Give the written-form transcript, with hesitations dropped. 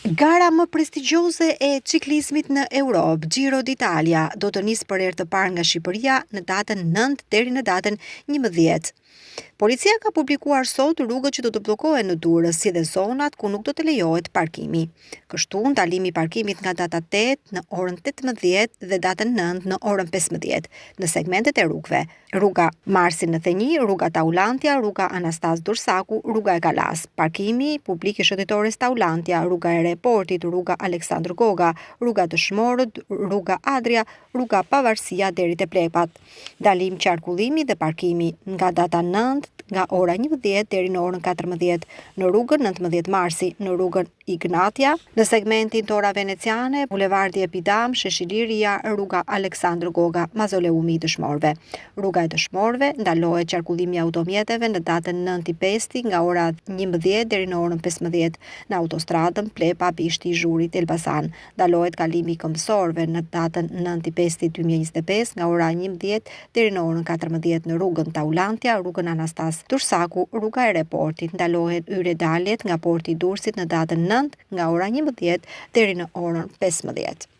Gara më prestigjioze e ciklizmit në Europë, Giro d'Italia, do të nisë për herë të parë nga Shqipëria në datën 9 deri në datën 11. Policia ka publikuar sot rrugët që do të bllokohen në Durrës, si dhe zonat ku nuk do të lejohet parkimi. Kështu, ndalimi i parkimit nga data 8 në orën 18 dhe datën 9 në orën 15 në segmentet e rrugëve: rruga Marsi në Theni, rruga Taulantia, rruga Anastas Dursaku, rruga e Galas, parkimi publik i shëndetores Taulantia, rruga e Reportit, rruga Aleksandr Goga, rruga Dëshmorët, rruga Adria, rruga Pavarësia deri te Plepat. Ndalim qarkullimi dhe parkimi nga data 9 nga ora 11 deri në orën 14 në rrugën 19 Marsi, në rrugën Ignatia, në segmentin Tora Veneciane, bulevardi Epidam, Sheshi Liria, rruga Aleksandr Goga, Mazoleumi i Dëshmorëve. Rruga e Dëshmorëve ndalohet qarkullimi i automjeteve në datën 9/5 nga ora 11 deri në orën 15 në autostradën Plepa Bishti Zhurit Elbasan. Ndalohet kalimi i këmbësorëve në datën 9/5/2025 nga ora 11 deri në orën 14 në rrugën Taulantia, rrugën Anastas Dursaku, rruga e Reportit. Ndalohet hyrje daljet nga porti i Durrësit në datën 9 nga ora 11 deri në orën 15.